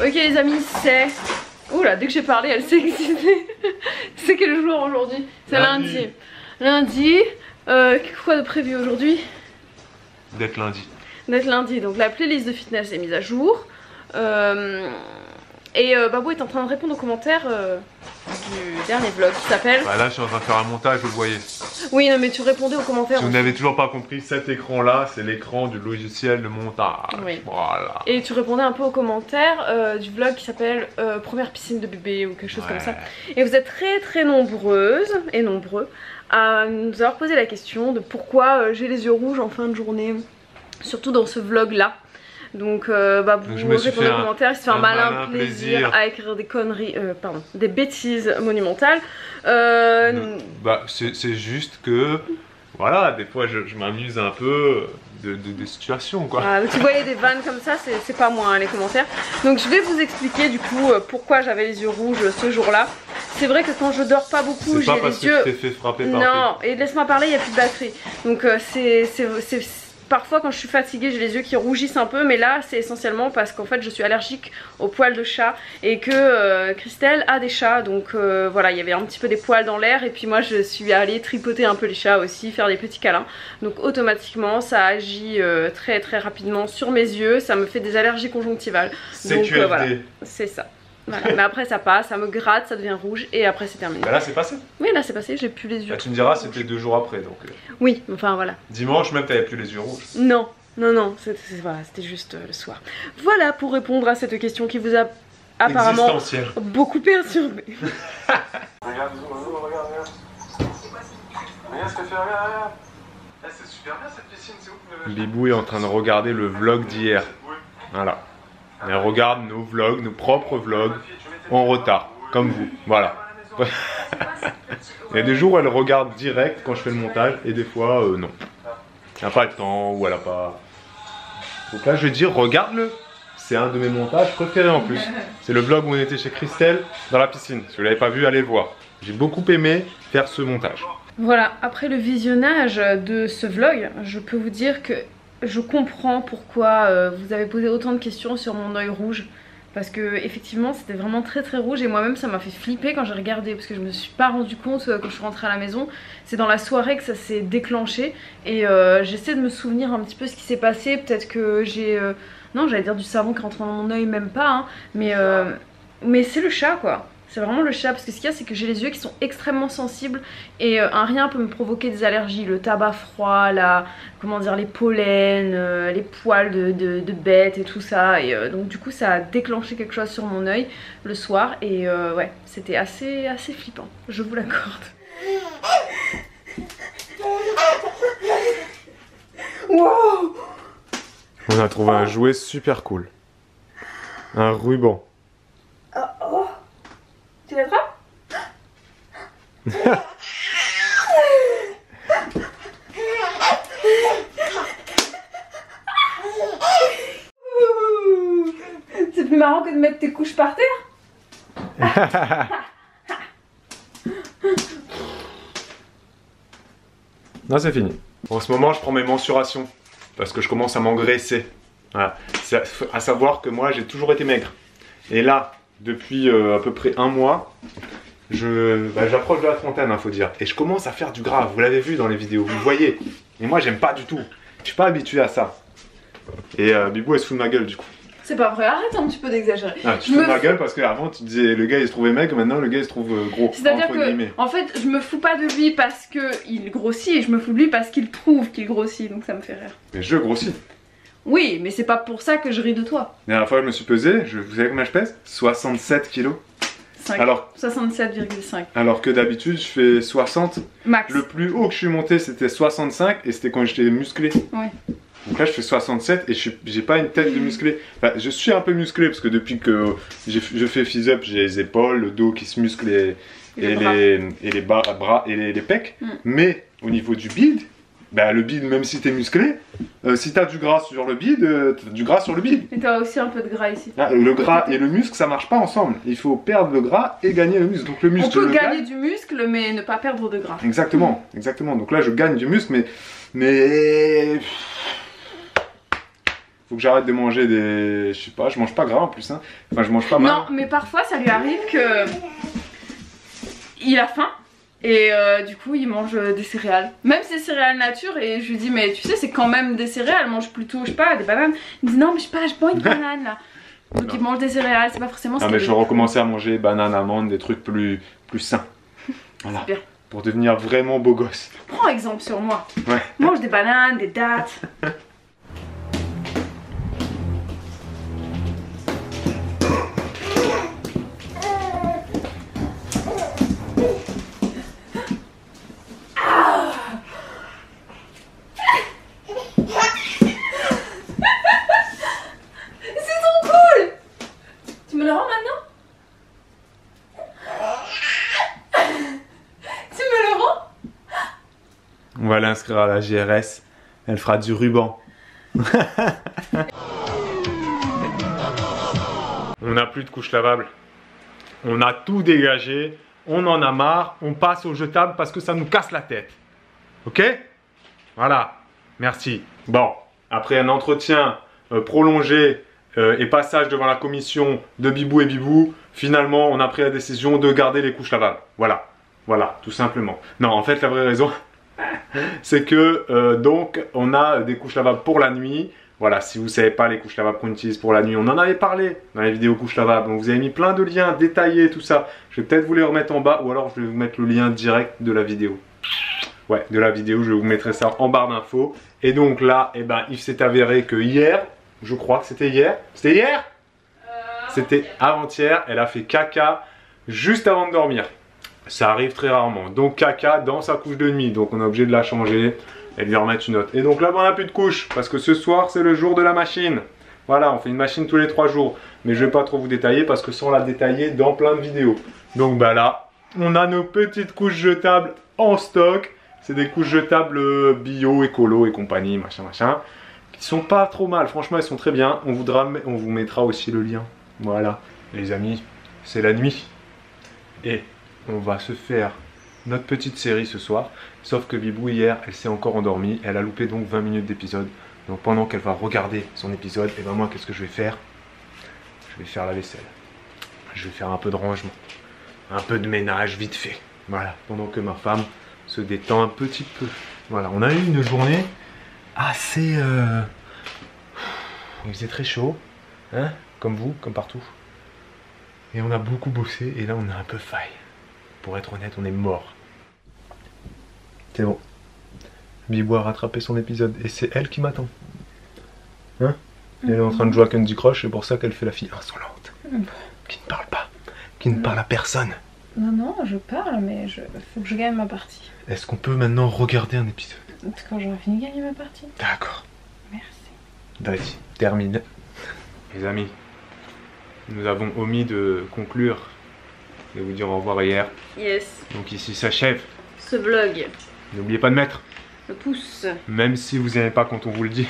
Ok les amis, c'est... Oula, dès que j'ai parlé, elle s'est excitée. C'est quel jour aujourd'hui? C'est lundi. Lundi, quoi de prévu aujourd'hui? D'être lundi. D'être lundi, donc la playlist de fitness est mise à jour. Babou est en train de répondre aux commentaires du dernier vlog qui s'appelle... Bah là je suis en train de faire un montage, vous le voyez. Oui non mais tu répondais aux commentaires. Si vous n'avez toujours pas compris, cet écran là c'est l'écran du logiciel de montage. Oui. Voilà. Et tu répondais un peu aux commentaires du vlog qui s'appelle Première piscine de bébé ou quelque chose comme ça. Et vous êtes très nombreuses et nombreux à nous avoir posé la question de pourquoi j'ai les yeux rouges en fin de journée. Surtout dans ce vlog là. Donc vous répondez aux commentaires, il se fait un malin plaisir à écrire des conneries, des bêtises monumentales. C'est juste que, voilà, des fois je m'amuse un peu des situations quoi. Tu voyais des vannes comme ça, c'est pas moi hein, les commentaires. Donc je vais vous expliquer du coup pourquoi j'avais les yeux rouges ce jour-là. C'est vrai que quand je dors pas beaucoup, j'ai les yeux... Tu t'es fait frapper par Non, et laisse-moi parler, il n'y a plus de batterie. Donc parfois quand je suis fatiguée j'ai les yeux qui rougissent un peu, mais là c'est essentiellement parce qu'en fait je suis allergique aux poils de chat et que Christelle a des chats, donc voilà, il y avait un petit peu des poils dans l'air et puis moi je suis allée tripoter un peu les chats aussi, faire des petits câlins, donc automatiquement ça agit très rapidement sur mes yeux, ça me fait des allergies conjonctivales. Donc voilà, c'est ça. Voilà. Mais après ça passe, ça me gratte, ça devient rouge et après c'est terminé. Bah là c'est passé. Oui là c'est passé, j'ai plus les yeux. Bah, tu me diras c'était 2 jours après donc. Oui, enfin voilà. Dimanche même t'avais plus les yeux rouges. Non, c'était juste le soir. Voilà pour répondre à cette question qui vous a apparemment beaucoup perturbé. Regarde, regarde. Regarde ce que fait, regarde. C'est super bien cette piscine, c'est ouf. Bibou est en train de regarder le vlog d'hier. Voilà. Elle regarde nos vlogs, nos propres vlogs, en retard, comme vous, voilà. Il y a des jours où elle regarde direct quand je fais le montage, et des fois, non. Elle n'a pas le temps, ou elle n'a pas... Donc là, je vais dire, regarde-le. C'est un de mes montages préférés en plus. C'est le vlog où on était chez Christelle, dans la piscine. Si vous ne l'avez pas vu, allez le voir. J'ai beaucoup aimé faire ce montage. Voilà, après le visionnage de ce vlog, je peux vous dire que je comprends pourquoi vous avez posé autant de questions sur mon œil rouge. Parce que effectivement c'était vraiment très rouge et moi-même ça m'a fait flipper quand j'ai regardé. Parce que je me suis pas rendu compte quand je suis rentrée à la maison. C'est dans la soirée que ça s'est déclenché. Et j'essaie de me souvenir un petit peu ce qui s'est passé. Peut-être que j'ai... non j'allais dire du savon qui rentre dans mon œil, même pas hein. Mais c'est le chat quoi. C'est vraiment le chat, parce que ce qu'il y a c'est que j'ai les yeux qui sont extrêmement sensibles et un rien peut me provoquer des allergies. Le tabac froid, les pollens, les poils de bêtes et tout ça. Et donc du coup ça a déclenché quelque chose sur mon œil le soir et ouais, c'était assez flippant, je vous l'accorde. Wow! On a trouvé un jouet super cool. Un ruban. Oh. Tu l'attrapes? C'est plus marrant que de mettre tes couches par terre. Non, c'est fini. En ce moment, je prends mes mensurations parce que je commence à m'engraisser. Voilà. À savoir que moi, j'ai toujours été maigre. Et là, depuis à peu près 1 mois, j'approche de la trentaine, hein, faut dire. Et je commence à faire du gras. Vous l'avez vu dans les vidéos, vous le voyez. Et moi, j'aime pas du tout. Je suis pas habitué à ça. Et Bibou, elle se fout de ma gueule du coup. C'est pas vrai, arrête un petit peu d'exagérer. Ah, tu te fous de ma gueule parce qu'avant tu disais le gars il se trouvait maigre, maintenant le gars il se trouve gros. C'est-à-dire que, en fait, je me fous pas de lui parce qu'il grossit et je me fous de lui parce qu'il trouve qu'il grossit, donc ça me fait rire. Mais je grossis. Oui, mais c'est pas pour ça que je ris de toi. La dernière fois je me suis pesé, vous savez combien je pèse? 67 kilos. 67,5. Alors que d'habitude je fais 60. Max. Le plus haut que je suis monté c'était 65 et c'était quand j'étais musclé. Ouais. Donc là je fais 67 et j'ai pas une tête de musclé. Enfin, je suis un peu musclé parce que depuis que je fais phys-up, j'ai les épaules, le dos qui se muscle et les bras et les pecs. Mais au niveau du bide, bah, le bide même si t'es musclé, si t'as du gras sur le bide, t'as du gras sur le bide. Et t'as aussi un peu de gras ici. Ah, le gras et le muscle ça marche pas ensemble. Il faut perdre le gras et gagner le muscle. Donc le muscle, on peut gagner du muscle mais ne pas perdre de gras. Exactement, exactement. Donc là je gagne du muscle mais Faut que j'arrête de manger des... Je sais pas, je mange pas gras en plus, hein. Enfin, je mange pas mal. Non, mais parfois ça lui arrive que... Il a faim. Et du coup il mange des céréales. Même ces céréales nature. Et je lui dis mais tu sais c'est quand même des céréales. Mange plutôt je sais pas des bananes. Il me dit non mais je sais pas je prends une banane là. Donc il mange des céréales. C'est pas forcément ça. Ah mais je vais recommencer à manger bananes, amandes, des trucs plus sains. Voilà. Bien. Pour devenir vraiment beau gosse. Prends exemple sur moi. Ouais. Mange des bananes, des dattes. On va l'inscrire à la GRS, elle fera du ruban. On n'a plus de couches lavables. On a tout dégagé, on en a marre, on passe au jetable parce que ça nous casse la tête. Ok? Voilà, merci. Bon, après un entretien prolongé et passage devant la commission de Bibou et Bibou, finalement on a pris la décision de garder les couches lavables. Voilà, voilà, tout simplement. Non, en fait la vraie raison... c'est que donc on a des couches lavables pour la nuit. Voilà, si vous ne savez pas les couches lavables qu'on utilise pour la nuit, on en avait parlé dans les vidéos couches lavables. Donc vous avez mis plein de liens détaillés, tout ça. Je vais peut-être vous les remettre en bas ou alors je vais vous mettre le lien direct de la vidéo. Ouais, de la vidéo, je vous mettrai ça en barre d'infos. Et donc là, eh ben, il s'est avéré que hier, je crois que c'était hier. C'était hier? C'était avant-hier, elle a fait caca juste avant de dormir. Ça arrive très rarement. Donc caca dans sa couche de nuit. Donc on est obligé de la changer et de lui remettre une autre. Et donc là on n'a plus de couche. Parce que ce soir c'est le jour de la machine. Voilà, on fait une machine tous les 3 jours. Mais je ne vais pas trop vous détailler parce que ça on l'a détaillé dans plein de vidéos. Donc bah là, on a nos petites couches jetables en stock. C'est des couches jetables bio, écolo et compagnie, machin machin. Qui sont pas trop mal. Franchement elles sont très bien. On vous mettra aussi le lien. Voilà. Les amis, c'est la nuit. Et... on va se faire notre petite série ce soir. Sauf que Bibou hier, elle s'est encore endormie. Elle a loupé donc 20 minutes d'épisode. Donc pendant qu'elle va regarder son épisode, et ben moi qu'est-ce que je vais faire? Je vais faire la vaisselle. Je vais faire un peu de rangement. Un peu de ménage vite fait. Voilà. Pendant que ma femme se détend un petit peu. Voilà. On a eu une journée assez... il faisait très chaud. Hein? Comme vous, comme partout. Et on a beaucoup bossé. Et là on a un peu faille. Pour être honnête, on est mort. C'est bon. Bibou a rattrapé son épisode et c'est elle qui m'attend. Hein? Elle est en train de jouer à Candy Crush, c'est pour ça qu'elle fait la fille insolente. Qui ne parle pas. Qui ne parle à personne. Non, non, je parle, mais faut que je gagne ma partie. Est-ce qu'on peut maintenant regarder un épisode? Quand j'aurai fini de gagner ma partie. D'accord. Merci. Vas-y, termine. Les amis, nous avons omis de conclure et vous dire au revoir hier. Yes. Donc ici s'achève ce vlog. N'oubliez pas de mettre le pouce. Même si vous n'aimez pas quand on vous le dit.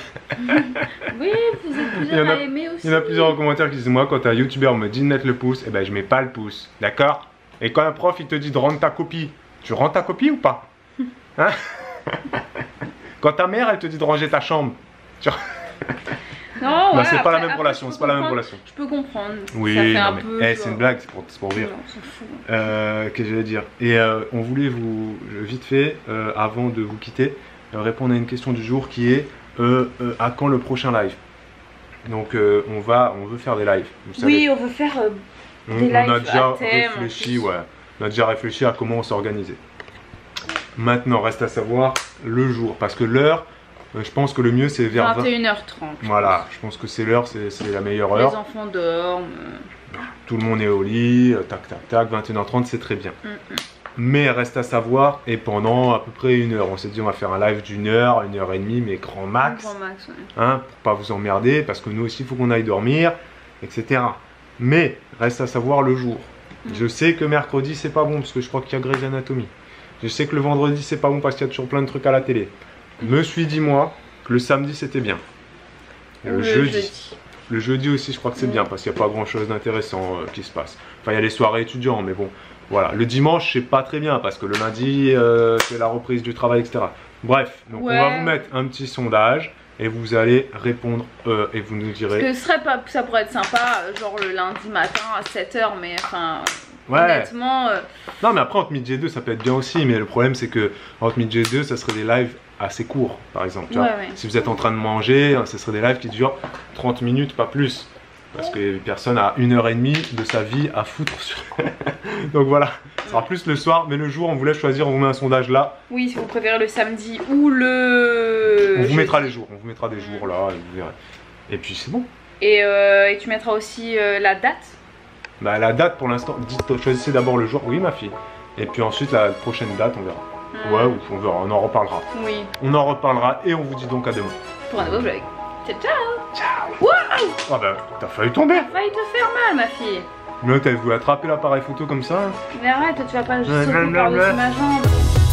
Oui, vous êtes plusieurs à aimer aussi. Il y en a plusieurs en commentaire qui disent moi quand un youtubeur me dit de mettre le pouce, eh ben je mets pas le pouce. D'accord? Et quand un prof il te dit de rendre ta copie, tu rends ta copie ou pas? Hein? Quand ta mère elle te dit de ranger ta chambre, tu... Non, ouais, c'est pas la même relation, c'est pas la même relation. Je peux comprendre. Oui, non, mais c'est une blague, c'est pour rire. Qu'est-ce que j'allais dire? Et on voulait vous, vite fait, avant de vous quitter, répondre à une question du jour qui est à quand le prochain live? Donc on veut faire des lives. Vous savez. Oui, on veut faire des lives. On a déjà à thème, réfléchi, ouais. On a déjà réfléchi à comment s'organiser. Maintenant, reste à savoir le jour, parce que l'heure. Je pense que le mieux c'est vers 21h30. Voilà, je pense que c'est l'heure, c'est la meilleure heure. Les enfants dorment. Tout le monde est au lit, tac tac tac, 21h30 c'est très bien. Mais reste à savoir, et pendant à peu près 1 heure, on s'est dit on va faire un live d'1 heure, 1 heure et demie, mais grand max. Grand max, ouais. Hein, pour pas vous emmerder, parce que nous aussi il faut qu'on aille dormir, etc. Mais reste à savoir le jour. Je sais que mercredi c'est pas bon, parce que je crois qu'il y a Grey's Anatomy. Je sais que le vendredi c'est pas bon, parce qu'il y a toujours plein de trucs à la télé. Me suis dit moi que le samedi c'était bien. Et le jeudi. Le jeudi aussi je crois que c'est bien parce qu'il n'y a pas grand chose d'intéressant qui se passe. Enfin il y a les soirées étudiants mais bon. Voilà. Le dimanche c'est pas très bien parce que le lundi c'est la reprise du travail etc. Bref, donc on va vous mettre un petit sondage. et vous allez répondre et vous nous direz. Parce que ça pourrait être sympa, genre le lundi matin à 7 h, mais enfin. Ouais. Honnêtement. Non, mais après entre midi et 2 ça peut être bien aussi, mais le problème c'est que entre midi et 2 ça serait des lives assez courts par exemple. Tu vois. Si vous êtes en train de manger, ce serait des lives qui durent 30 minutes, pas plus. Parce que personne a 1h30 de sa vie à foutre sur. Donc voilà, ce sera plus le soir, mais le jour on vous laisse choisir, on vous met un sondage là. Oui, si vous préférez le samedi ou le. On vous mettra les jours, on vous mettra des jours là, et vous verrez. Et puis c'est bon. Et tu mettras aussi la date. Bah la date pour l'instant, choisissez d'abord le jour, oui ma fille. Et puis ensuite la prochaine date on verra. Ouais, ou on verra, on en reparlera. Oui. On en reparlera et on vous dit donc à demain. Pour un nouveau vlog. Ciao ciao. Ciao. Waouh. Ah bah t'as failli tomber. T'as failli te faire mal ma fille. Mais t'avais voulu attraper l'appareil photo comme ça. Mais arrête, tu vas pas juste sauter par-dessus ma jambe.